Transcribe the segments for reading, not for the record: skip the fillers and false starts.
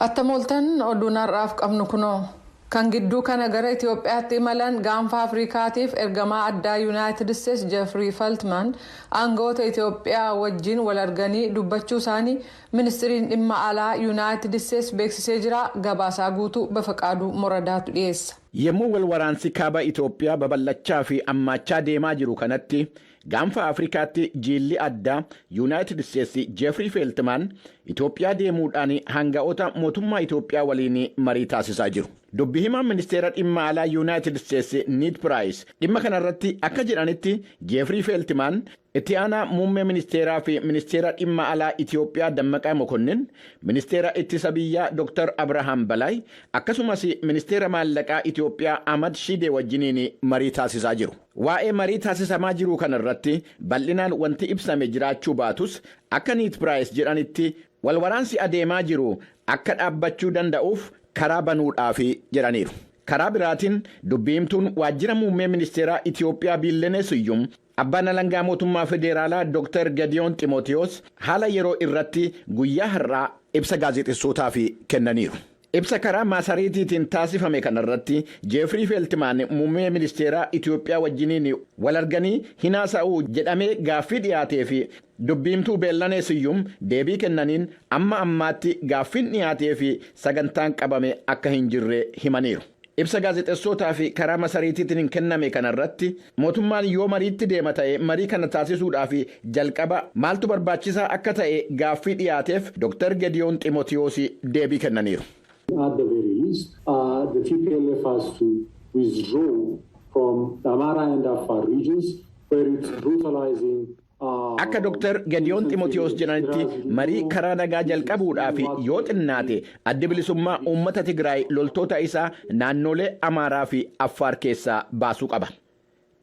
Attamoltan oduun har'aaf qabnu kunoo kan gidduu kana gara Itoophiyaatti imalan gaanfa Afrikaatiif ergamaa addaa Yuunaayitid Isteetsi Jeffrey Feltman aangawoota Itoophiyaa wajjin wal arganii dubbachuu isaanii ministiriin dhimma alaa Yuunaayitid Isteetsi beeksisee jira. Gabaasaa guutuu Bafaqaaduu Moradaatu dhiyeessa. Yemmuu wal waraansi kaaba Itoophiyaa babal'achaa fi ammaachaa deemaa jiru kanatti gaanfa Afrikaatti jiilli addaa Yuunaayitid Isteetsi Jeffrey Feltman Itoophiyaa deemuudhaan hanga'oota mootummaa Itoophiyaa waliin marii taasisaa jiru. Dubbi himaan ministeera dhimma alaa Yuunaayitid Isteetsi Ned Price dhimma kanarratti akka jedhanitti Jeffrey Feltman itti aanaa muummee ministeeraa fi ministeera dhimma alaa Itoophiyaa Dammaqaa Mokonnin, ministeera ittisa biyyaa Dr. Abrahaam Balay akkasumas ministeera maallaqaa Itoophiyaa Ahmad Shidee wajjiniin marii taasisaa jiru. Waa'ee marii taasisamaa jiru kanarratti bal'inaan wanti ibsame jiraachuu baatus akka Ned Price jedhanitti wal waraansi adeemaa jiru akka dhaabbachuu danda'uuf karaa banuudhaaf jedhaniiru. Karaa biraatiin dubbiimtuun waajjira muummee ministeeraa Itoophiyaa Biillenee Siyyum abbaan alangaa mootummaa federaalaa Dr. Gediyoon Ximootiyoos haala yeroo irratti guyyaa har'aa ibsa gaazexessootaaf kennaniiru. Ibsa karaa maasariitiitiin taasifame kanarratti Jeffrey Feltman muummee ministeeraa Itoophiyaa wajjiniin wal arganii hinaasa'uu jedhamee gaaffii dhiyaatee fi dubbiimtuu Biillenee Siyyum deebii kennaniin amma ammaatti gaaffiin dhiyaatee fi sagantaan qabame akka hin jirre himaniiru. Ibsa gaazexessootaa fi karaa maasariitiitiin kenname kanarratti mootummaan yoo mariitti deema ta'e marii kana taasisuudhaaf jalqaba maaltu barbaachisaa akka ta'e gaaffii dhiyaateef Dr. Gediyoon Ximootiyoos deebii kennaniiru. At the very least, the TPLF has to withdraw from the Amhara and Afar regions where it's brutalizing. Akka Dr. Gediyoon Ximootiyoos jedhanitti marii karaa nagaa jalqabuudhaaf yoo xinnaate adda bilisummaa uummata Tigraay loltoota isaa naannolee Amaaraa fi Affaar keessaa baasuu qaba.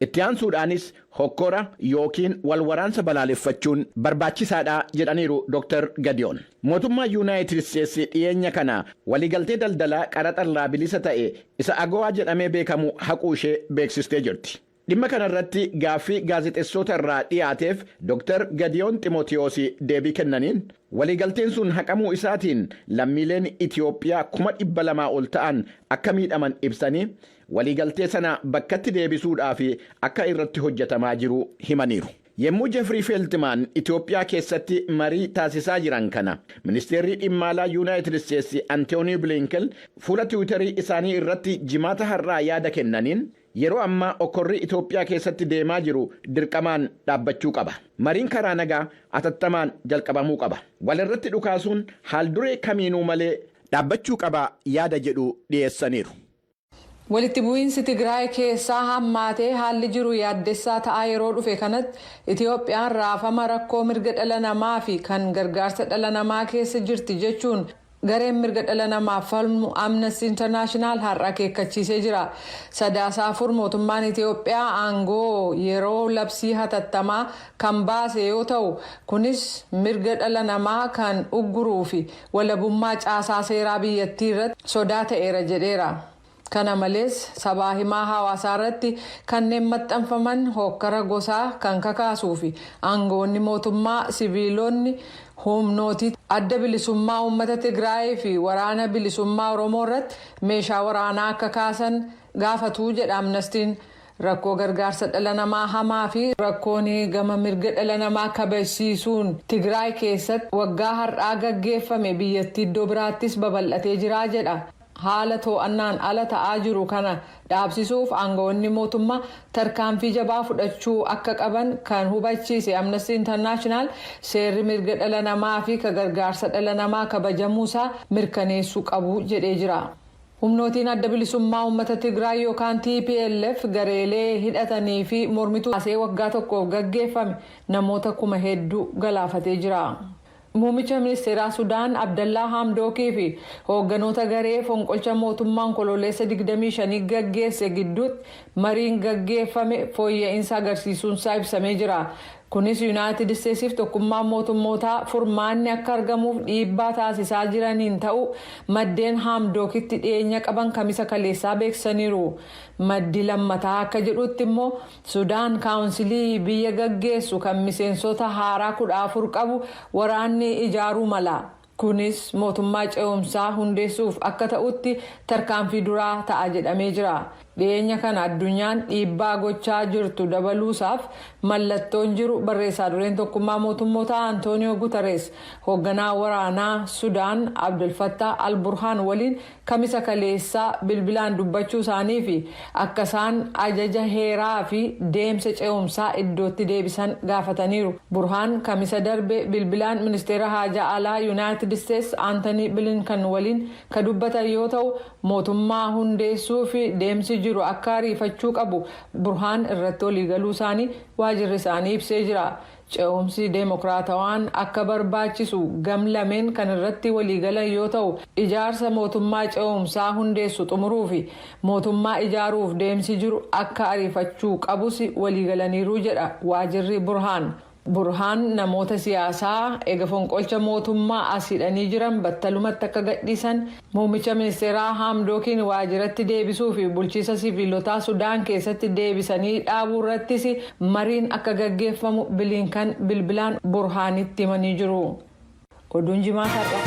Itti aansuudhaanis hokkora yookiin wal waraansa balaaleffachuun barbaachisaadha jedhaniiru Dr. Gediyoon. Mootummaa Yuunaayitid Isteetsi dhiyeenya kana waliigaltee daldalaa qaraxarraa bilisa ta'e isa AGOA jedhamee beekamu haquu ishee beeksistee jirti. Dhimma kanarratti gaaffii gaazexessoota irraa dhiyaateef Dr. Gediyoon Ximootiyoos deebii kennaniin waliigalteen sun haqamuu isaatiin lammiileen Itoophiyaa 200,000 ol ta'an akka miidhaman ibsanii waliigaltee sana bakkatti deebisuudhaaf akka irratti hojjetamaa jiru himaniiru. Yemmuu Jeffrey Feltman Itoophiyaa keessatti marii taasisaa jiran kana ministeerri dhimma alaa Yuunaayitid Isteetsi Antoonii Blinken fuula Tiwiitarii isaanii irratti jimaata har'aa yaada kennaniin yeroo ammaa okkorri Itoophiyaa keessatti deemaa jiru dirqamaan dhaabbachuu qaba. Mariin karaa nagaa atattamaan jalqabamuu qaba. Walirratti dhukaasuun haalduree kamiinuu malee dhaabbachuu qaba yaada jedhu dhiyeessaniiru. Walitti bu'iinsi Tigraay keessaa hammaatee haalli jiru yaaddessaa ta'aa yeroo dhufe kanatti Itoophiyaan raafama rakkoo mirga dhala namaa fi kan gargaarsa dhala namaa keessa jirti jechuun gareen mirga dhala namaaf falmu Amnesty International har'a akeekkachiisee jira. Sadaasa 4 mootummaan Itoophiyaa aangoo yeroo labsii hatattamaa kan baase yoo ta'u kunis mirga dhala namaa kan ugguruu fi walabummaa caasaa seeraa biyyattii irratti sodaa ta'eera jedheera. Kana malees sabaa himaa hawaasaa irratti kanneen maxxanfaman hokkara gosaa kan kakaasuu fi aangoonni mootummaa siviilonni humnooti adda bilisummaa uummata Tigraay fi waraana bilisummaa Oromoo irratti meeshaa waraanaa akka kaasan gaafatuu jedha Amnestiin. Rakkoo gargaarsa dhala namaa hamaa fi rakkoon gama mirga dhala namaa kabachiisuun Tigraay keessatti waggaa har'aa gaggeeffame biyyattii iddoo biraattis babal'atee jira jedha. Haala to'annaan ala ta'aa jiru kana dhaabsisuuf aangawoonni mootummaa tarkaanfii jabaa fudhachuu akka qaban kan hubachiise Amnesty International seerri mirga dhala namaa fi gargaarsa dhala namaa kabajamuusaa mirkaneessuu qabu jedhee jira. Humnootiin adda bilisummaa uummata Tigraay yookaan TPLF gareelee hidhatanii fi mormituu taasee waggaa tokkoof gaggeeffame namoota 1,000 galaafatee jira. Muummicha ministeeraa Sudaan Abdallaa Hamdookii fi hoogganoota garee fonqolcha mootummaan kololeessa 25 gaggeesse gidduutti mariin gaggeeffame fooyya'insa agarsiisuunsaa ibsamee jira. Kunis Yuunaayitid Isteetsiif tokkummaan mootummootaa furmaanni akka argamuuf dhiibbaa taasisaa jiraniin ta'u maddeen Hamdookitti dhiyeenya qaban kamisa kaleessaa beeksisaniiru. Maddi lammataa akka jedhutti immoo Sudaan kaawunsilii biyya gaggeessu kan miseensota haaraa 14 qabu waraanni ijaaruu mala. kunis mootummaa ce'umsaa hundeessuuf akka ta'utti tarkaanfii duraa ta'a jedhamee jira. Dhiyeenya kana addunyaan dhiibbaa gochaa jirtu dabaluusaaf mallattoon jiru barreessaa dureen tokkummaa mootummoota Antooniyoo Guutarees hoogganaa waraanaa Sudaan Abdul Fattah al-Burhaan waliin kamisa kaleessaa bilbilaan dubbachuu isaanii fi akka isaan ajaja heeraa fi deemsa ce'umsaa iddootti deebisan gaafataniiru. Burhaan kamisa darbe bilbilaan ministeera haajaa alaa Yuunaayitid Isteets Aantanii Bilinkan waliin ka dubbatan yoo ta'u mootummaa hundeessuu fi deemsi jiru akka ariifachuu qabu Burhaan irratti waliigaluu isaanii waajirri isaanii ibsee jira. Ce'umsi deemokiraatawaan akka barbaachisu gamlameen kan irratti waliigalan yoo ta'u ijaarsa mootummaa ce'umsaa hundeessu xumuruu fi mootummaa ijaaruuf deemsi jiru akka ariifachuu qabus waliigalaniiru jedha waajirri Burhaan. Burhaan namoota siyaasaa eega fonqolcha mootummaa asiidhanii jiran battalumatti akka gadhiisan muummicha ministeeraa Hamdookiin waajiratti deebisuu fi bulchiisa siviilotaa Sudaan keessatti deebisanii dhaabuu irrattis mariin akka gaggeeffamu Bilinkan bilbilaan Burhaanitti himanii jiru. Oduun jimaataadha.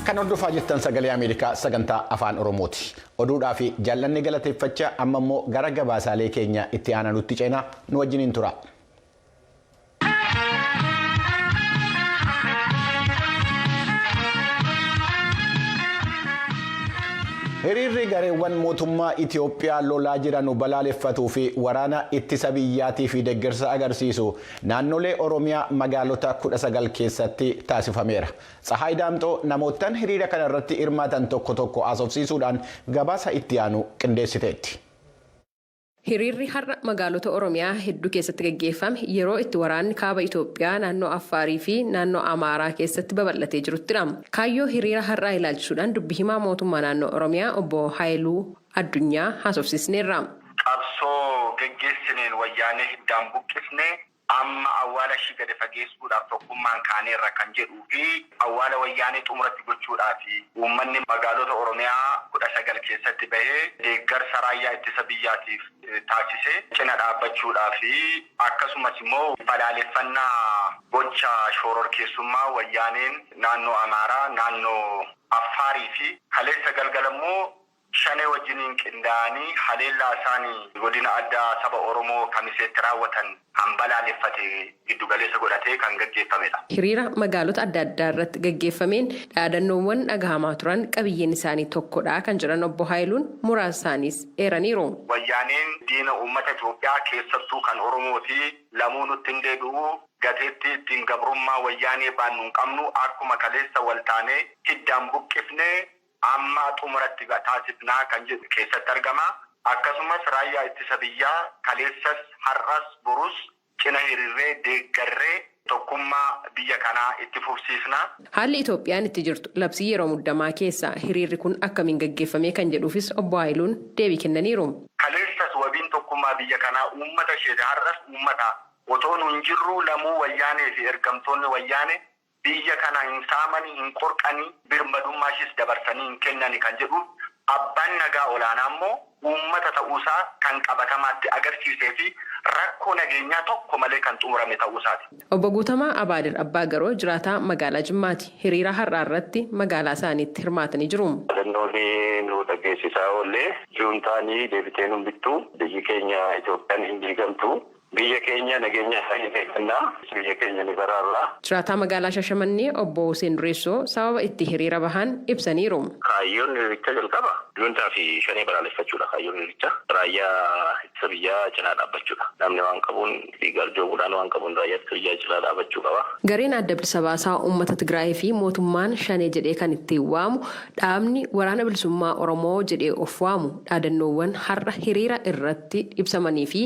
Kan hordofaa jirtan sagalee Ameerikaa sagantaa afaan Oromooti. Oduudhaa fi jaallanni galateeffachaa amma immoo gara gabaasaalee keenya itti aanutti ceenaa nu wajjiniin tura. Hiriirri gareewwan mootummaa Itiyoophiyaa lolaa jiran balaaleffatuu fi waraana ittisa biyyaatii fi deeggarsa agarsiisu naannolee Oromiyaa magaalota 19 keessatti taasifameera. Tsahaay Daamxoo namootaan hiriira kana irratti hirmaatan tokko haasofsiisuudhaan gabaasa itti aanu qindeessiteetti. Hiriirri har'a magaalota Oromiyaa hedduu keessatti gaggeeffame yeroo itti waraanni kaaba Itoophiyaa naannoo Affaarii fi naannoo Amaaraa keessatti babal'atee jiruttidha. Kaayyoo hiriira har'aa ilaalchisuudhaan dubbi himaa mootummaa naannoo Oromiyaa obbo Haayiluu Addunyaa haasofsiisneerra. Qabsoo gaggeessineen wayyaanee hiddaan buqqisnee amma awwaala ishii gadi fageessuudhaaf tokkummaan kaaneerra kan jedhuu fi awwaala wayyaanee xumuratti gochuudhaaf uummanni magaalota Oromiyaa 19 keessatti bahee deeggarsa raayyaa ittisa biyyaatiif taasisee cina dhaabbachuudhaaf akkasumas immoo balaaleffannaa gocha shororkeessummaa wayyaaneen naannoo Amaaraa, naannoo Affaarii fi kaleessa galgalammoo shanee wajjiniin qindaa'anii haleellaa isaanii godina addaa saba Oromoo kamiseetti raawwatan balaaleffate giddu galeessa godhatee kan gaggeeffamedha. Hiriira magaalota adda addaa irratti gaggeeffameen dhaadannoowwan dhagahamaa turan qabiyyeen isaanii tokkodha kan jedhan obbo Haayiluun muraasa isaaniis eeraniiru. Wayyaaneen diina uummata Itoophiyaa keessattuu kan Oromooti lamuu nutti hin deebi'u gateetti ittiin gabrummaa wayyaanee baannu hin qabnu akkuma kaleessa waltaanee hiddaan buqqifnee amma xumuratti taasifnaa kan jedhu keessatti argama. Akkasumas raayyaa ittisa biyyaa kaleessas har'as borus cina hiriirree deeggarree tokkummaa biyya kanaa itti fufsiisna. Haalli Itoophiyaan itti jirtu labsii yeroo muddamaa keessa hiriirri kun akkamiin gaggeeffamee kan jedhuufis obbo Haayiluun deebii kennaniiru. Kaleessas wabiin tokkummaa biyya kanaa uummata isheeti har'as uummata otoo nu hin jirru lamuu wayyaanee fi ergamtoonni wayyaanee biyya kana hin saamanii hin qorqanii birmadummaashis dabarsanii hin kennani kan jedhu abbaan nagaa olaanaa immoo uummata ta'uusaa kan qabatamaatti agarsiisee fi rakkoo nageenyaa tokko malee kan xumurame ta'uusaati. Obbo Guutamaa Abaadir Abbaa Garoo jiraataa magaalaa Jimmaati. Hiriira har'aa irratti magaalaa isaaniitti hirmaatanii jiru. Dandoonni nu dhageessisaa oollee juuntaanii deebitee nu bittu biyyi keenya Itoophiyaan hin diigamtu. Biyya keenya nageenya isaanii eeggannaa biyya keenya ni baraarra. Jiraataa magaalaa Shashamannee obbo Hussein Dureessoo sababa itti hiriira bahan ibsaniiru. Kaayyoon hiriiricha jalqaba juuntaa fi shanee balaaleffachuudha. Kaayyoon hiriiricha raayyaa ittisa biyyaa cinaa dhaabbachuudha. Namni waan qabuun fi garjoomuudhaan waan qabuun raayyaa ittisa biyyaa cinaa dhaabbachuu qaba. Gareen adda bilisa baasaa uummata Tigraay fi mootummaan shanee jedhee kan ittiin waamu dhaabni waraana bilisummaa Oromoo jedhee of waamu dhaadannoowwan har'a hiriira irratti ibsamanii fi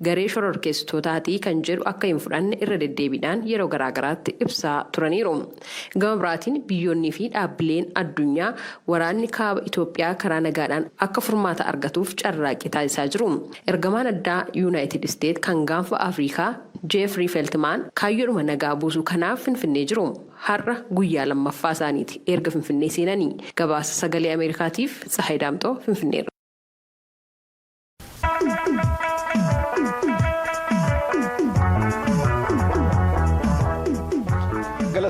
garee shororkeessitootaati kan jedhu akka hin fudhanne irra deddeebiidhaan yeroo garaagaraatti ibsaa turaniiru. Gama biraatiin biyyoonnii fi dhaabbileen addunyaa waraanni kaaba Itoophiyaa karaa nagaadhaan akka furmaata argatuuf carraaqqii taasisaa jiru. Ergamaan addaa Yuunaayitid Isteet kan gaanfa Afrikaa Jeefrii Feeltimaan kaayyoodhuma nagaa buusuu kanaaf Finfinnee jiru. Har'a guyyaa lammaffaa isaaniiti erga Finfinnee seenanii. Gabaasa sagalee Ameerikaatiif Tsahaay Daamxoo Finfinneerra.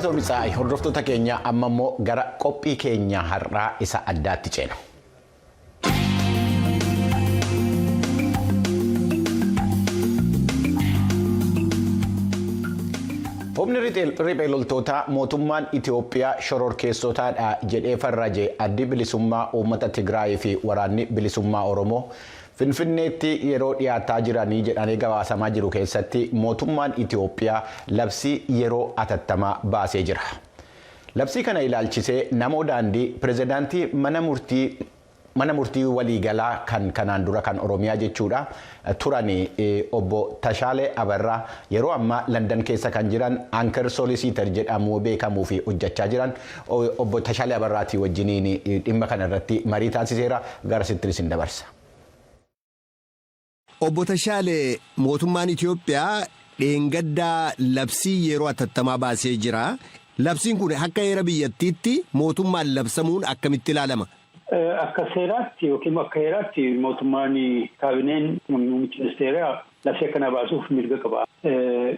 Galatoomaa hordoftoota keenya amma immoo gara qophii keenya har'aa isa addaatti ceena. Humni riphee loltoota mootummaan Itoophiyaa shororkeessotaadha jedhee farraje addi bilisummaa uummata Tigraay fi waraanni bilisummaa Oromoo Finfinneetti yeroo dhiyaataa jiranii jedhanii gabaasamaa jiru keessatti mootummaan Itoophiyaa labsii yeroo atattamaa baasee jira. Labsii kana ilaalchisee namoo daandii pirezidaantii mana murtii waliigalaa kanaan dura kan Oromiyaa jechuudha turanii obbo Tashaalee Abarraa yeroo ammaa London keessa kan jiran Anchor Solicitor jedhamu beekamuu fi hojjechaa jiran obbo Tashaalee Abarraatii wajjiniin dhimma kana irratti marii taasiseera gara sittiris hin dabarsa. Obbo Tashaalee mootummaan Itoophiyaa dheengaddaa labsii yeroo atattamaa baasee jira. Labsiin kun akka heera biyyattiitti mootummaan labsamuun akkamitti ilaalama? Akka seeraatti yookiin akka heeraatti mootummaan kaabineen muummichi ministeeraa labsii kana baasuuf mirga qaba.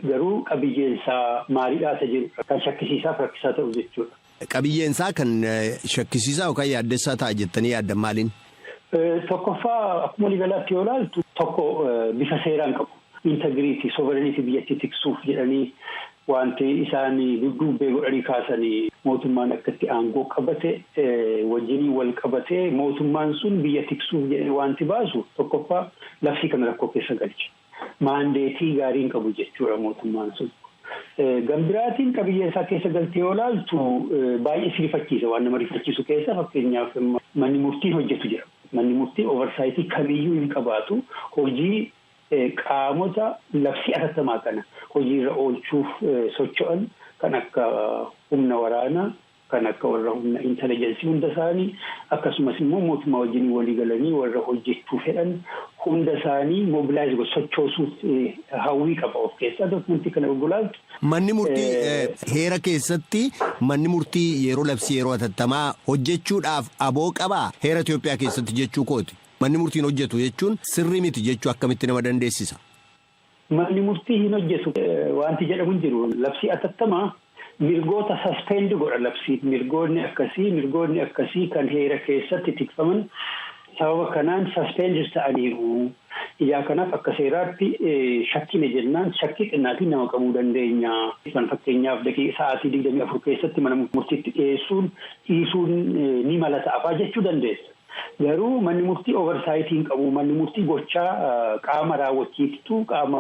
Garuu qabiyyeensaa maaliidhaa isa jiru kan shakkisiisaa fi rakkisaa ta'u jechuudha. Qabiyyeensaa kan shakkisiisaa yookaan yaaddessaa ta'a jettanii yaaddan maaliin? Tokkoffaa akkuma waliigalaatti yoo ilaaltu tokko bifa seeraan qabu. Integriitii sovereenitii biyyattii tiksuuf jedhanii wanti isaan dudduubbee godhanii kaasanii mootummaan akkatti aangoo qabate wajjinii wal qabate mootummaan sun biyya tiksuuf jedhanii wanti baasu tokkoffaa labsii kana rakkoo keessa galche. Maandeetii gaarii hin qabu jechuudha mootummaan sun. Gambiraatiin qabiyyeensaa keessa galtee yoo ilaaltu baay'ee si rifachiisa waan nama rifachiisu keessa fakkeenyaaf manni murtiin hojjetu jira. Manni murtii oversiitii kamiyyuu hin qabaatu hojii qaamota labsii atattamaa kana hojiirra oolchuuf socho'an kan akka humna waraanaa kan akka warra humna intelligensii hunda isaanii akkasumas immoo mootummaa wajjin walii galanii warra hojjechuu fedhan hunda isaanii mobilaayiz sochoosuuf hawwii qaba of keessaa dokumentii kana gurguraatu. Manni murtii heera keessatti manni murtii yeroo labsii yeroo atattamaa hojjechuudhaaf aboo qabaa heera Itoophiyaa keessatti jechuu kooti. Manni murtiin hojjetu jechuun sirrii miti jechuu akkamitti nama dandeessisa? Manni murtii hin hojjetu wanti jedhamu hin jiru. Labsii atattamaa mirgoota suspend godha labsii. Mirgoonni akkasii kan heera keessatti tikfaman sababa kanaan suspend ta'aniiru. Ijaa kanaaf akka seeraatti shakkii jennaan shakkii xinnaatiin nama qabuu dandeenya. Fakkeenyaaf sa'aatii 24 keessatti mana murtiitti dhiisuun ni mala ta'afaa jechuu dandeessa. Garuu manni murtii oversiitiin qabu manni murtii gochaa qaama raawwachiiftuu qaama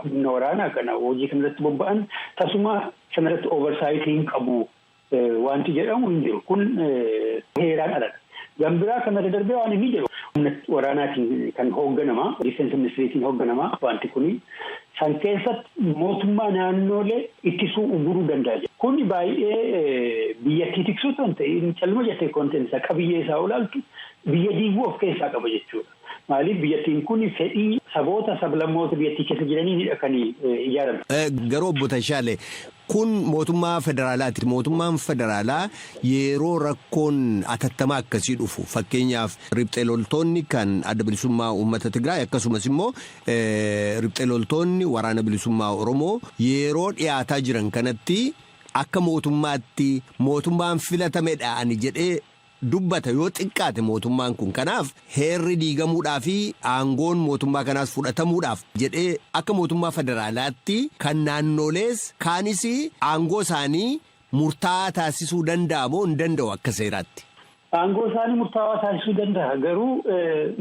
humna waraanaa kana hojii kanarratti bobba'an tasuma sanarratti oversiitiin qabu wanti jedhamu hin jiru kun heeraan aladha. Gambiraa kana darbee waan inni jedhu humna waraanaatiin kan hoogganamaa difeensa ministeeriitiin hoogganamaa wanti kuni san keessatti mootummaa naannoolee ittisuu uguruu danda'a. Kun baay'ee biyyattii tiksuu ta'an ta'in calma jettee konteensaa qabiyyee isaa olaaltu biyya diiguu of keessaa qaba jechuudha. Maaliif biyyattiin kun fedhii saboota sablammoota biyyattii keessa jiranii kan ijaarame. Garuu obbo Tashaalee kun mootummaa federaalaati. Mootummaan federaalaa yeroo rakkoon atattamaa akkasii dhufu fakkeenyaaf riphxee loltoonni kan adda bilisummaa uummata Tigraay akkasumas immoo riphxee loltoonni waraana bilisummaa Oromoo yeroo dhiyaataa jiran kanatti akka mootummaatti mootummaan filatameedhaan jedhee dubbata yoo xiqqaate mootummaan kun kanaaf heerri diigamuudhaa fi aangoon mootummaa kanaas fudhatamuudhaaf jedhee akka mootummaa federaalaatti kan naannolees kaanis aangoo isaanii murtaa'aa taasisuu danda'a moo hin danda'u akka seeraatti? Aangoo isaanii murtaa'aa taasisuu danda'a garuu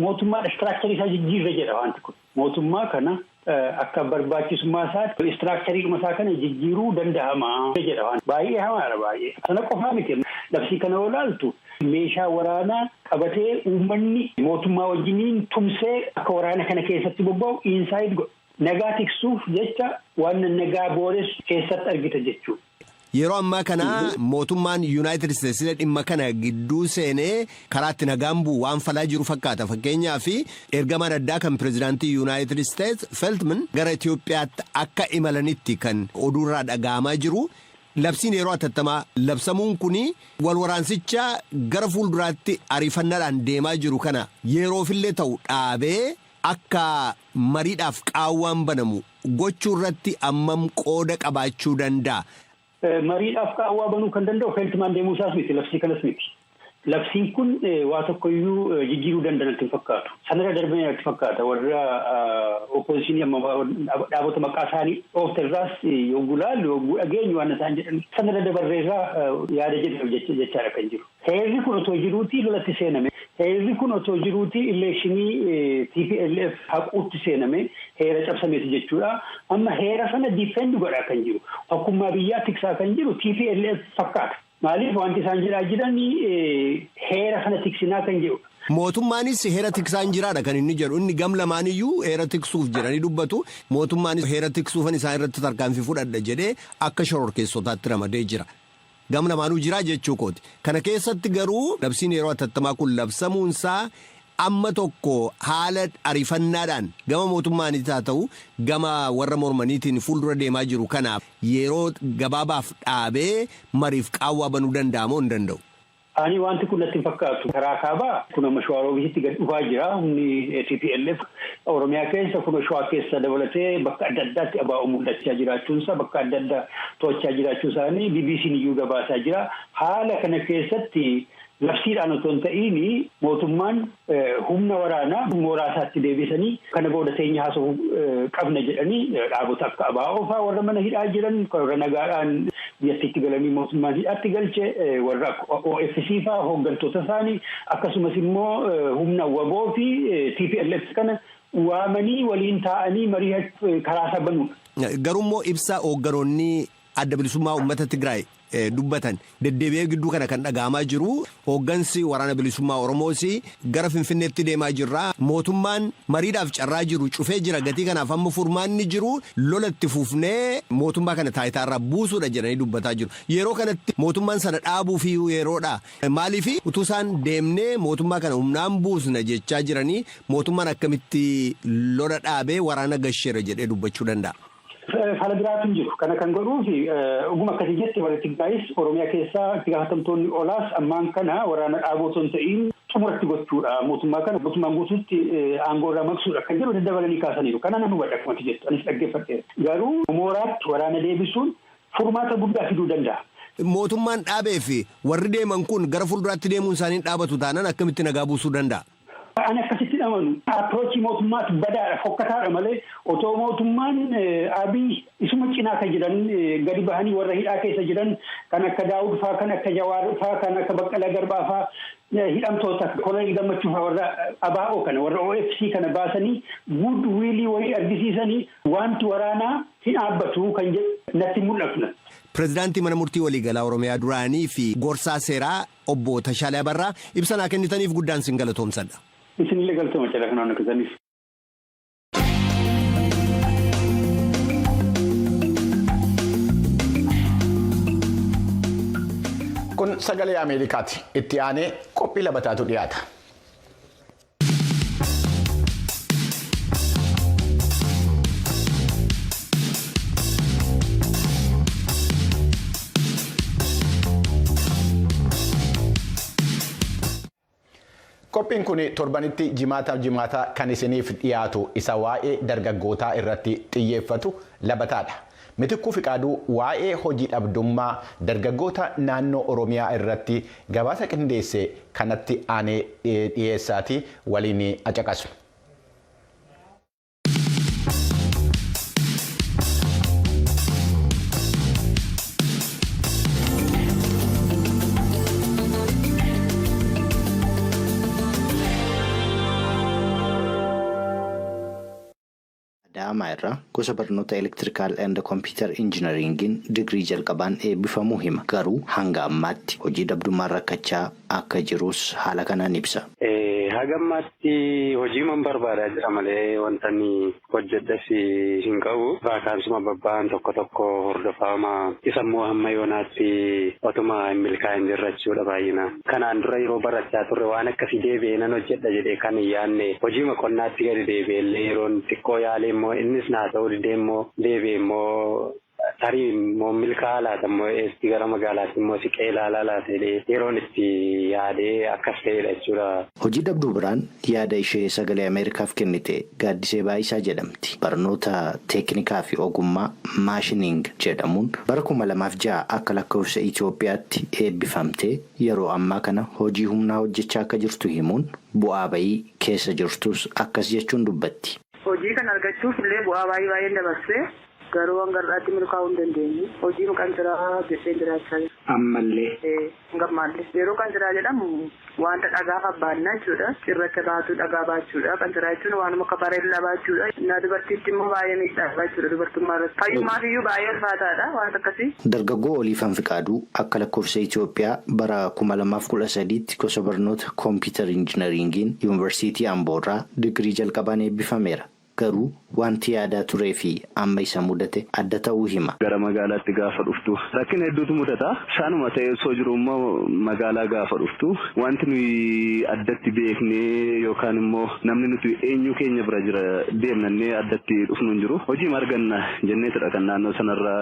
mootummaan istiraakcharii isaa jijjiirra jedha wanti kun mootummaa kana akka barbaachisummaa isaatti istiraakcharii isaa kana jijjiiruu danda'ama jedha wanti baay'ee hamaadha baay'ee sana qofaa miti labsii kana olaaltu. Meeshaa waraanaa qabatee uummanni mootummaa wajjiniin tumsee akka waraana kana keessatti bobba'u inside nagaa tiksuuf jecha waan nagaa booressu keessatti argita jechuudha. Yeroo ammaa kana mootummaan United States dhimma kana gidduu seenee karaatti nagaan bu'u waan falaa jiru fakkaata. Fakkeenyaaf ergamaan addaa kan pirezidaantii United States Feltman gara Itoophiyaatti akka imalanitti kan oduurraa dhaga'amaa jiru. Labsiin yeroo atattamaa labsamuun kuni wal waraansicha gara fuulduraatti ariifannaadhaan deemaa jiru kana yeroofillee ta'u dhaabee akka mariidhaaf qaawwaan banamu gochuu irratti ammam qooda qabaachuu danda'a. mariidhaaf qaawwaa banuu kan danda'u Feeltimaan deemuu isaas miti labsii kanas miti. Labsiin kun waa tokkoyyuu jijjiiruu danda'anatti fakkaatu. Sanarra darbee natti fakkaata warra oppositionii amma dhaabota maqaa isaanii dhoofte irraas yogguu laallu yogguu dhageenyu waan isaan jedhan sanarra dabarreerraa yaada jedhamu jechaadha kan jiru. Heerri kun otoo jiruutii lolatti seename. Heerri kun otoo jiruutii ileekshinii TPLF haquutti seename heera cabsameeti jechuudha. Amma heera sana difendi godhaa kan jiru. Tokkummaa biyyaa tiksaa kan jiru TPLF fakkaata. Maaliif wanti isaan jedhaa jiranii heera kana tiksinaa kan jedhu. Mootummaanis heera tiksaan jiraadha kan inni jedhu. Inni gam lamaaniyyuu heera tiksuuf jedhanii dubbatu. Mootummaanis heera tiksuufan isaan irratti tarkaanfii fudhadha jedhee akka shororkeessotaatti ramadee jira. Gam lamaanuu jira jechuu kooti. Kana keessatti garuu labsiin yeroo atattamaa kun labsamuunsaa amma tokko haala ariifannaadhaan gama mootummaanis haa ta'u gama warra mormaniitiin fuuldura deemaa jiru kanaaf yeroo gabaabaaf dhaabee mariif qaawwaa banuu danda'amoo hin danda'u. Ani wanti kun natti fakkaatu karaa kaabaa kun amma Shawaarobiitti gad dhufaa jira humni TPLF Oromiyaa keessa kun Shawaa keessa dabalatee bakka adda addaatti abaa'uu mul'achaa jiraachuunsa bakka adda addaa to'achaa jiraachuu isaanii BBC'n iyyuu gabaasaa jira. Haala kana keessatti labsiidhaan otoo hin ta'iin mootummaan humna waraanaa mooraa isaatti deebisanii kana booda teenya haasa'uu qabna jedhanii dhaabota akka ABO fa'aa warra mana hidhaa jiran warra nagaadhaan biyyattiitti galanii mootummaan hidhaatti galche warra OFC fa'aa hooggantoota isaanii akkasumas immoo humna WBO fi TPLF kana waamanii waliin taa'anii marii karaa sabanuudha. Garummoo ibsa hoogganoonni adda bilisummaa uummata Tigraay dubbatan deddeebi'ee gidduu kana kan dhaga'amaa jiru hooggansi waraana bilisummaa Oromoos gara Finfinneetti deemaa jirra mootummaan mariidhaaf carraa jiru cufee jira gatii kanaaf amma furmaanni jiru lolatti fuufnee mootummaa kana taayitaarraa buusuudha jedhanii dubbataa jiru yeroo kanatti mootummaan sana dhaabuuf yeroodha maaliif utuu isaan deemnee mootummaa kana humnaan buusna jechaa jiranii mootummaan akkamitti lola dhaabee waraana gasheera jedhee dubbachuu danda'a. Fala biraatiin jiru kana kan godhuufi oguma akkasii jetti walitti gaayis Oromiyaa keessaa itti gaafatamtoonni olaas ammaan kana waraana dhaabuu osoo hin ta'iin xumuratti gochuudha mootummaa kana mootummaan guutuutti aangoo irraa maqsuudha kan jedhu daddabalanii kaasaniiru kana nan hubadha akkumatti jettu anis dhaggeeffadheera garuu mooraatti waraana deebisuun furmaata guddaa fiduu danda'a. Mootummaan dhaabee fi warri deeman kun gara fuulduraatti deemuun isaanii dhaabatu taanaan akkamitti nagaa buusuu danda'a? Ani akkasitti amanu approachii mootummaatti badaadha fokkataadha malee otoo mootummaan Abiy isuma cinaa kan jiran gadi bahanii warra hidhaa keessa jiran kan akka Daawud fa'aa kan akka Jawaar fa'aa kan akka Baqqalaa Garbaa fa'aa hidhamtoota Koloneel Gammachuu fa'aa warra ABO kana warra OFC kana baasanii good will wayii argisiisanii wanti waraanaa hin dhaabbatu kan jedhu natti mul'atu. Pireezidaantii mana murtii waliigalaa Oromiyaa duraanii fi gorsaa seeraa obbo Tashaalee Abarraa ibsa naa kennitaniif guddaan sin galatoomsadha. Isinillee galtooma jedha kanaan akkasaniif. Kun sagalee Ameerikaati. Itti aanee qophii labataatu dhiyaata. Qophiin kun torbanitti jimaata kan isiniif dhiyaatu isa waa'ee dargaggootaa irratti xiyyeeffatu labataadha. Mitikkuu Fiqaaduu waa'ee hojii dhabdummaa dargaggoota naannoo Oromiyaa irratti gabaasa qindeesse kanatti aanee dhiyeessaati waliin acaqasu. Adaamaa irraa gosa barnoota elektirikaal and kompiitar injinariingiin digirii jalqabaan eebbifamuu hima. Garuu hanga ammaatti hojii dhabdummaan rakkachaa akka jirus haala kanaan ibsa. Haga ammaatti hojii man barbaadaa jira malee wanta inni hojjedhas hin qabu. Vaakaansuma babba'an tokko tokko hordofama. Isa immoo hamma yoonaatti otuma hin milkaa'in jirra jechuudha baay'ina. Kanaan dura yeroo barachaa turre waan akkasii deebi'ee nan hojjedha jedhee kan hin yaadne hojiima qonnaatti gadi deebi'ellee yeroon xiqqoo yaalee immoo innis naa ta'uu didee immoo deebi'ee immoo tarii immoo milkaa'aa laata immoo eessi gara magaalaatti immoo siqee ilaalaa laata yeroon itti yaadee akkas ta'edha jechuudha. Hojii dhabduu biraan yaada ishee sagalee Ameerikaaf kennite Gaaddisee Baayisaa jedhamti. Barnoota teeknikaa fi ogummaa maashiniing jedhamuun bara 2006 akka lakkoofsa Itoophiyaatti eebbifamtee yeroo ammaa kana hojii humnaa hojjechaa akka jirtu himuun bu'aa bayii keessa jirtus akkas jechuun dubbatti. Hojii kan argachuuf illee bu'aa baay'ee dabarsee garuu hangarraatti milkaa'uu hin dandeenye. Hojii kan jiraa jettee jiraachaa jira. Ammallee. Gammallee. Yeroo kan jiraa jedhamu wanta dhagaa abbaannaa jechuudha. Cirracha baatu dhagaa baachuudha. Kan jiraa jechuun waanuma akka bareedina baachuudha. Na dubartiitti immoo baay'ee miidhagaa jechuudha dubartummaa irratti. Fayyummaaf iyyuu baay'ee ulfaataadha wanta akkasii. Dargaggoo Oliifan Fiqaaduu akka lakkoofsa Itoophiyaa bara 2013tti gosa barnoota Computer Engineeringiin Yuunivarsiitii Amboorraa digirii jalqabaan eebbifameera. Garuu wanti yaadaa turee fi amma isa mudate adda ta'uu hima. Gara magaalaatti gaafa dhuftu rakkina hedduutu mudata. Saanuma ta'ee osoo jiru immoo magaalaa gaafa dhuftu wanti nuyi addatti beeknee yookaan immoo namni nuti eenyu keenya bira jira deemnannee addatti dhufnu hin jiru. Hojii marganna jenneetudha kan naannoo sanarra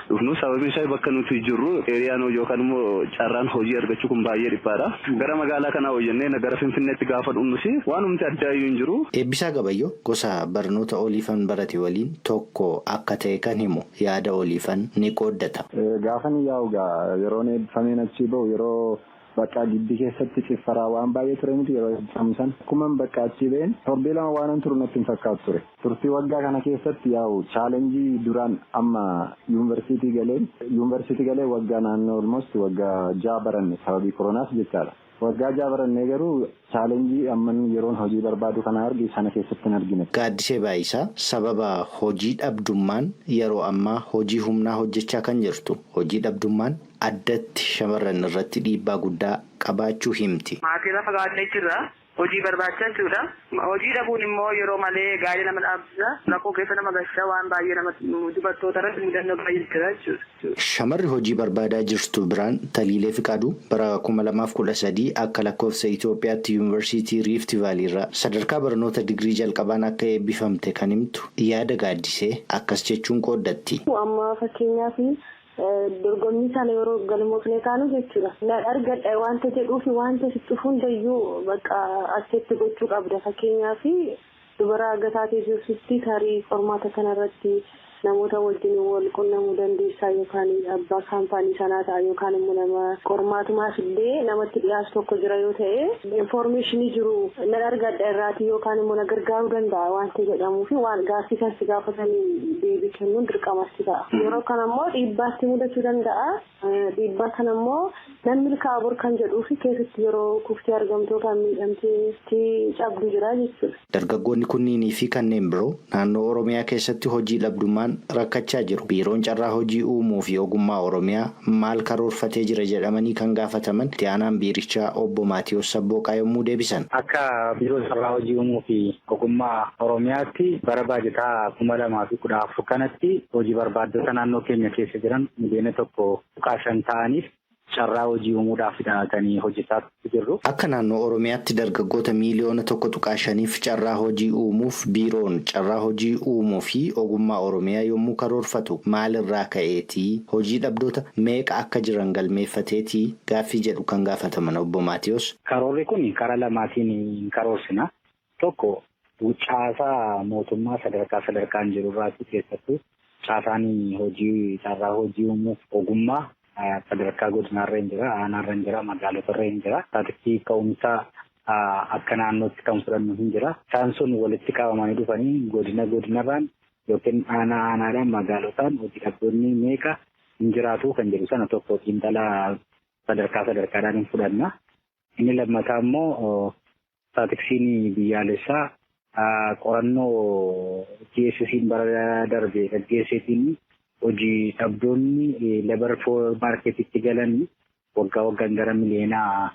dhufnu. Sababiin isaa bakka nuti jirru eeriyaan yookaan immoo carraan hojii argachuu kun baay'ee dhiphaadha. Gara magaalaa kanaa hojjennee gara Finfinneetti gaafa dhufnus waanumti addaa iyyuu hin jiru. Eebbisaa Gabayyoo gosa barnoota Oliifan barate waliin tokko akka ta'e kan himu yaada Oliifan ni qooddata. Gaafan yaa'ugaa yeroon eebbifameen achi bahu yeroo bakka giddi keessatti ciffaraa waan baay'ee ture miti yeroo eebbifaman akkuma bakka achi ba'een torbee lama waan turu natti hin fakkaatu ture. Turtii waggaa kana keessatti yaa'u chaalenjii duraan amma yuunivarsiitii galee waggaa naannoo almost waggaa 6 baranne sababii koronaas jechaadha. Waggaa 6 barannee garuu chaalenjii amman yeroon hojii barbaadu kana argi sana keessatti hin argine. Gaaddisee Baayisaa sababa hojii dhabdummaan yeroo ammaa hojii humnaa hojjechaa kan jirtu. Hojii dhabdummaan addatti shamarran irratti dhiibbaa guddaa qabaachuu himti. Maatii lafa gaadhee jirra. Hojii barbaachaa jechuudha. Hojii dhabuun immoo yeroo malee gaarii nama dhaabsisa. Rakkoo keessa nama gashaa waan baay'ee nama dubartoota irratti mudannoo baay'ee jira jechuudha. Shamarri hojii barbaadaa jirtu biraan Taliilee Fiqaaduu bara 2013 akka lakkoofsa Itoophiyaatti Yuunivarsiitii Riifti Vaaliirraa sadarkaa barnoota digirii jalqabaan akka eebbifamte kan himtu yaada Gaaddisee akkas jechuun qooddatti. Amma fakkeenyaaf dorgommii sana yeroo galmoofnee kaanu jechuudha. Argadha wanta jedhuufi wanta sitti hundayyuu bakka asitti gochuu qabda. Fakkeenyaaf dubara agataatee jirtutti tarii qormaata kanarratti namoota wajjin wal qunnamuu dandeessaa yookaan abbaa kaampaanii sanaa ta'a yookaan immoo nama qormaatumaas illee namatti dhiyaatu tokko jira yoo ta'e infoormeeshinii jiru nan argadha irraati yookaan immoo na gargaaruu danda'a wanta jedhamuu fi waan gaaffii kan si gaafatanii deebii kennuun dirqamasti ta'a. Yeroo kana immoo dhiibbaatti mudachuu danda'a. Dhiibbaa kana immoo nan milkaa'aa bor kan jedhuu fi keessatti yeroo kuftee argamtoo kan miidhamtee cabdu jira jechuudha. Dargaggoonni kunniinii fi kanneen biroo naannoo Oromiyaa keessatti hojii dhabdummaan rakkachaa jiru. Biiroon carraa hojii uumuu fi ogummaa Oromiyaa maal karoorfatee jira jedhamanii kan gaafataman itti aanaan biirichaa obbo Maatiyoos Sabbooqaa yommuu deebisan. Akka biiroo carraa hojii uumuu fi ogummaa Oromiyaatti bara baajataa 2014 kanatti hojii barbaaddota naannoo keenya keessa jiran miliyoona 1.5 ta'aniif carraa hojii uumuudhaaf hidhatanii hojjetaa jirru. Akka naannoo Oromiyaatti dargaggoota miliyoona 1.5f carraa hojii uumuuf biiroon carraa hojii uumuu fi ogummaa Oromiyaa yommuu karoorfatu maalirraa ka'eetii hojii dhabdoota meeqa akka jiran galmeeffateetii gaaffii jedhu kan gaafataman obbo Maatiyoos. Karoorri kun karaa lamaatiin karoorsina. Tokko caasaa mootummaa sadarkaan jiru irraatti keessattuu caasaan hojii carraa hojii uumuuf ogummaa sadarkaa godinaarra hin jira, aanaarra hin jira, magaalotarra hin jira. Taatiksi ka'umsaa akka naannootti kan fudhannu hin jira. Isaan sun walitti qabamanii dhufanii godinarraan yookiin aanaadhaan magaalotaan hojii dhabdoonni meeqa hin jiraatu kan jedhu sana tokko xiinxalaa sadarkaadhaan hin fudhanna. Inni lammataa immoo taatiksiin biyyaalessaa qorannoo GSS'n bara darbe gaggeesseetiin hojii dhabdoonni labar maarketitti galanii waggaan gara miliyoona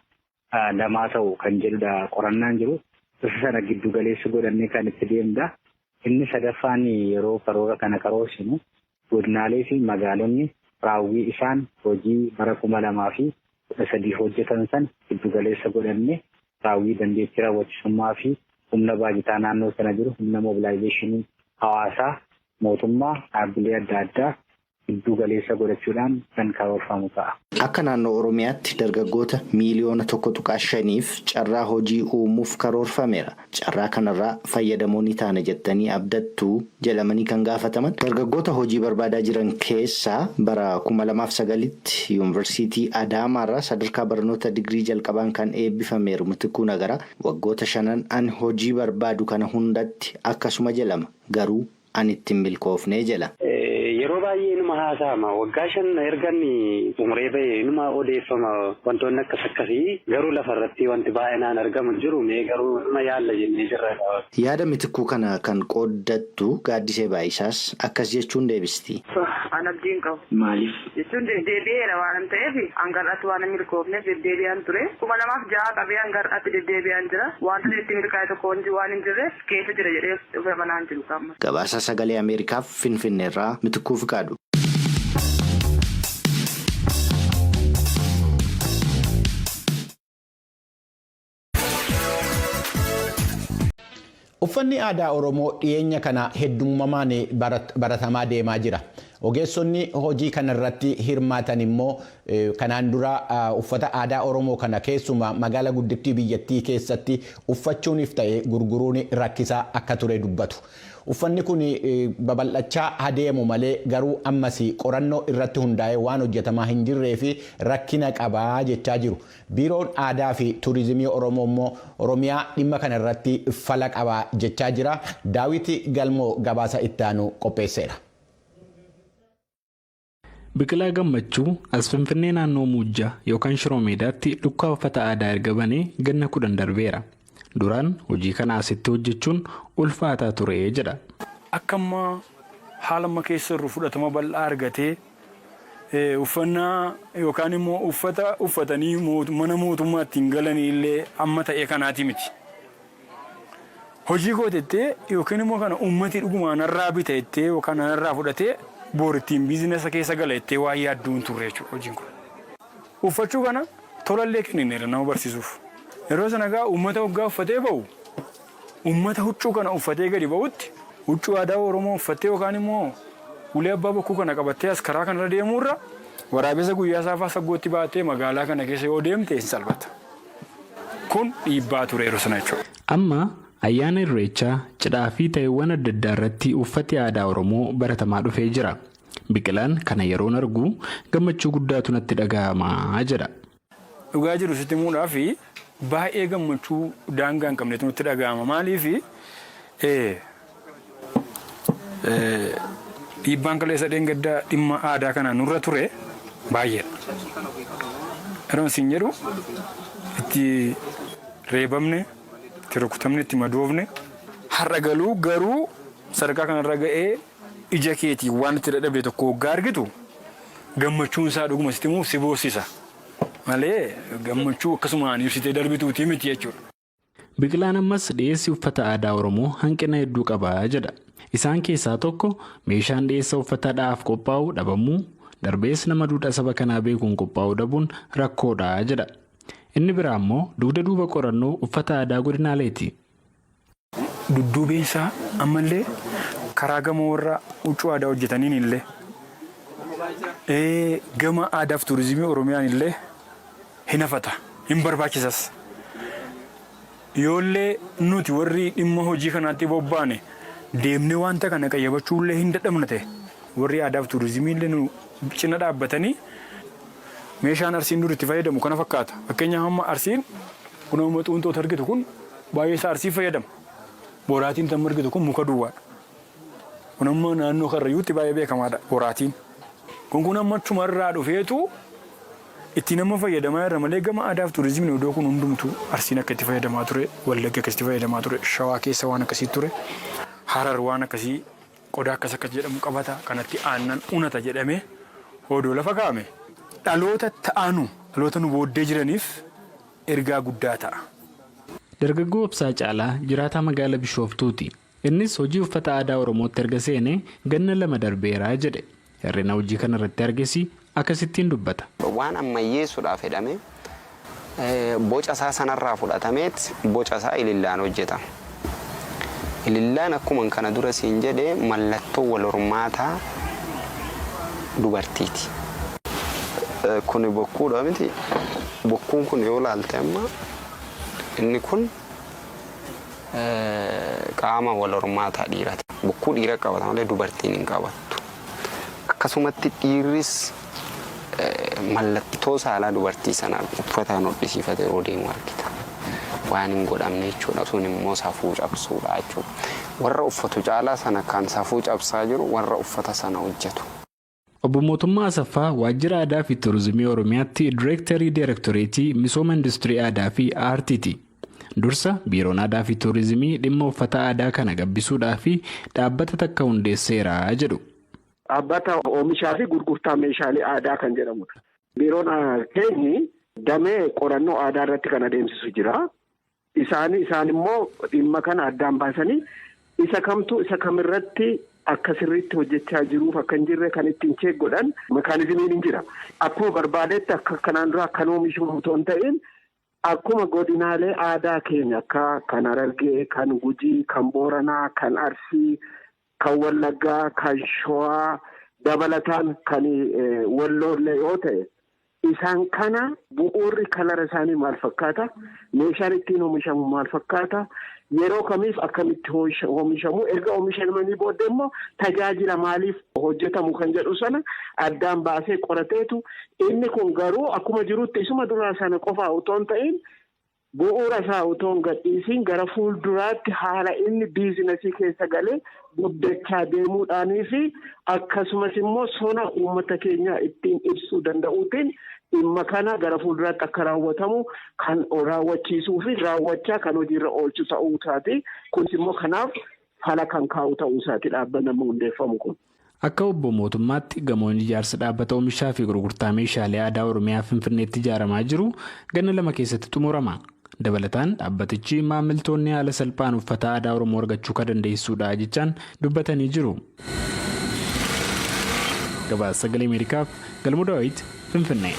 2 ta'u kan jedhudha qorannaan jiru. Isa sana giddu galeessa godhannee kan itti deemudha. Inni sadaffaan yeroo karoora kana karoorsinu godinaalee fi magaalonni raawwii isaan hojii bara 2013 hojjetan san giddu galeessa godhannee raawwii dandeettii raawwachisummaa fi humna baajataa naannoo sana jiru humna mobilaayizeeshinii hawaasaa mootummaa dhaabbilee adda addaa giddu galeessa godhachuudhaan kan karoorfamu ta'a. Akka naannoo Oromiyaatti dargaggoota miliyoona 1.5f carraa hojii uumuuf karoorfameera. Carraa kanarraa fayyadamoo ni taana jettanii abdattuu jedhamanii kan gaafataman dargaggoota hojii barbaadaa jiran keessaa bara 2009tti yuunivarsiitii Adaamaarraa sadarkaa barnoota digirii jalqabaan kan eebbifameeru Mitikuu Nagaraa waggoota 5 ani hojii barbaadu kana hundatti akkasuma jedhama garuu ani ittiin milkoofnee jedha. Yeroo baay'ee numa haasa'ama waggaa 5 erganni umree bahee numa odeeffama wantoonni akkasii garuu lafarratti wanti baay'inaan argamu jiru mee garuu numa yaalla jennee jirra. Yaada Mitikuu kana kan qooddattu Gaaddisee Baayisaas akkas jechuun deebisti. Anabdiin qabu. Maaliif? Jechuun deddeebi'eera waan ta'eef hangarratti waan milkoofneef deddeebi'aan ture. 2006 qabee hangarratti deddeebi'aan jira. Wanta itti milkaa'e tokko waan hin jirreef keessa jira jedhee dhufe manaan jiru qaama. Gabaasa Sagalee Ameerikaaf Finfinneerraa Mitikuu Fiqaadu. Uffanni aadaa Oromoo dhiyeenya kana heddummamaan baratamaa deemaa jira. Ogeessonni hojii kanarratti hirmaatan immoo kanaan dura uffata aadaa Oromoo kana keessumaa magaalaa guddittii biyyattii keessatti uffachuunis ta'e gurguruun rakkisaa akka ture dubbatu. Uffanni kun babal'achaa adeemu malee garuu ammas qorannoo irratti hundaa'ee waan hojjetamaa hin jirree fi rakkina qabaa jechaa jiru. Biiroon Aadaa fi Turizimii Oromoo immoo Oromiyaa dhimma kana irratti fala qabaa jechaa jira. Daawit Galmoo gabaasa itti aanu qopheesseera. Biqilaa Gammachuu as Finfinnee naannoo Muujjaa yookaan Shiroo Meedaatti dukkaa uffata aadaa erga banee ganna 10 darbeera. Duraan hojii kana asitti hojjechuun ulfaataa ture jedha. Akka ammaa haala amma keessa irra fudhatama bal'aa argatee uffannaa yookaan immoo uffata uffatanii mana mootummaatti hin galanii illee amma ta'e kanaati miti. Hojii gootettee yookiin immoo kana uummatni dhugumaan irraa bitattee yookaan irraa fudhatee boorittiin biizinasa keessa galattee waa yaadduun turre jechuudha hojiin kun. Uffachuu kana tolallee kennineera nama barsiisuuf. Yeroo sana gaa uummata waggaa uffatee ba'u uummata huccuu kana uffatee gadi ba'utti huccuu aadaa Oromoo uffattee yookaan immoo ulee abbaa bokkuu kana qabattee as karaa kanarra deemuurra waraabessa guyyaa saafaa saggootti baattee magaalaa kana keessa yoo deemte hin salphata. Kun dhiibbaa ture yeroo sana jechuudha. Amma ayyaana Irreechaa cidhaa fi ta'eewwan adda addaa irratti uffati aadaa Oromoo baratamaa dhufee jira. Biqilaan kana yeroon argu gammachuu guddaatu natti dhaga'amaa jedha. Dhugaa jiru sitti muudhaaf baay'ee gammachuu daangaa hin qabnetu nutti dhaga'ama. Maaliif dhiibbaan kaleessa dheengaddaa dhimma aadaa kanaan nurra ture baay'eedha. Yeroo isin jedhu itti reebamne, itti rukutamne, itti madoofne har'a galuu garuu sadarkaa kanarra ga'ee ija keetii waan itti dadhabde tokko waggaa argitu gammachuun isaa dhuguma sitti muuf si boossisa. Malee gammachuu akkasumaan ibsitee darbituutii miti jechuudha. Biqilaan ammas dhiyeessi uffata aadaa Oromoo hanqina hedduu qabaa jedha. Isaan keessaa tokko meeshaan dhiyeessa uffataadhaaf qophaa'u dhabamuu darbees nama duudhaa saba kanaa beekuun qophaa'uu dhabuun rakkoodha jedha. Inni biraa immoo dugda duuba qorannoo uffata aadaa godinaaleeti. Dudduubeensaa ammallee karaa gama warra huccuu aadaa hojjetaniin illee gama aadaaf turizimii Oromiyaan illee hin hafata hin barbaachisas. Yoollee nuti warri dhimma hojii kanaatti bobbaane deemnee wanta kana qayyabachuullee hin dadhabna ta'e warri aadaaf turizimii illee nu cina dhaabbatanii meeshaan arsiin dur itti fayyadamu kana fakkaata. Fakkeenyaaf amma arsiin kun amma xuunxoota argitu kun baay'ee isaa arsii fayyadama. Boraatiin tan argitu kun muka duwwaadha. Kun amma naannoo Karrayyuutti baay'ee beekamaadha boraatiin. Kun amma achumarraa dhufeetu itti nama fayyadamaa irra malee gama aadaaf turizimiin iddoo kun hundumtuu arsiin akka itti fayyadamaa ture, Wallagga akka itti fayyadamaa ture, Shawaa keessa waan akkasii ture, Harar waan akkasii qodaa akkas jedhamu qabata kanatti aannan unata jedhamee hodoo lafa kaa'ame. Dhaloota ta'anu dhaloota nu booddee jiraniif ergaa guddaa ta'a. Dargaggoo Obsaa Caalaa jiraataa magaalaa Bishooftuuti. Innis hojii uffata aadaa Oromootti erga seenee ganna 2 darbeeraa jedhe. Hirrina hojii kanarratti argesi akkasittiin dubbata. Waan ammayyeessuudhaaf jedhame boca isaa sanarraa fudhatameet boca isaa ilillaan hojjeta. Ilillaan akkuma kana dura siin jedhee mallattoo wal hormaataa dubartiiti. Kuni bokkuudha miti. Bokkuun kun yoo ilaalte amma inni kun qaama wal hormaataa dhiiraati. Bokkuu dhiira qabata malee dubartiin hin qabattu. Akkasumatti dhiirris mallattoo saalaa dubartii sanaa uffataan hodhisiifatee yeroo deemu argita. Waan hin godhamne jechuudha. Sun immoo safuu cabsuudha jechuudha. Warra uffatu caalaa sana kan safuu cabsaa jiru warra uffata sana hojjetu. Obbo Mootummaa Asaffaa Waajjira Aadaa fi Turizimii Oromiyaatti Direektarii Direektoreetii Misooma Industirii Aadaa fi Aartiiti. Dursa Biiroon Aadaa fi Turizimii dhimma uffata aadaa kana gabbisuudhaa fi dhaabbata takka hundeesseera jedhu. Dhaabbata oomishaa fi gurgurtaa meeshaalee aadaa kan jedhamudha. Biiroon keenyi damee qorannoo aadaa irratti kan adeemsisu jira. Isaan immoo dhimma kana addaan baasanii isa kamtu isa kamirratti akka sirriitti hojjechaa jiruuf akka hin jirre kan ittiin cheek godhan mekaanizimiin hin jira. Akkuma barbaadetti akka kanaan dura akkan oomishamu otoo hin ta'in akkuma godinaalee aadaa keenya akka kan Harargee, kan Gujii, kan Booranaa, kan Arsii, kan Wallaggaa, kan Shawaa dabalataan kan Walloollee yoo ta'e isaan kana bu'uurri kalara isaanii maal fakkaata? Meeshaan ittiin oomishamu maal fakkaata? Yeroo kamiif akkamitti oomishamu? Erga oomishamanii booddee immoo tajaajila maaliif hojjetamu kan jedhu sana addaan baasee qorateetu inni kun garuu akkuma jirutti isuma duraa sana qofaa otoo hin ta'in bu'uura isaa otoo hin gadhiisiin gara fuulduraatti haala inni biizinasii keessa galee guddachaa deemuudhaanii fi akkasumas immoo sona uummata keenyaa ittiin ibsuu danda'uutiin dhimma kana gara fuulduraatti akka raawwatamu kan raawwachiisuu fi raawwachaa kan hojiirra oolchu ta'uu isaati. Kunis immoo kanaaf fala kan kaa'u ta'uu isaati dhaabbanni hundeeffamu kun. Akka obbo Mootummaatti gamoon ijaarsa dhaabbata oomishaa fi gurgurtaa meeshaalee aadaa Oromiyaa Finfinneetti ijaaramaa jiru ganna 2 keessatti xumurama. Dabalataan dhaabbatichi maamiltoonni haala salphaan uffata aadaa Oromoo argachuu kan dandeessudha jechaan dubbatanii jiru. Gabaasa Sagalee Ameerikaaf Galmuu Daawit Finfinnee.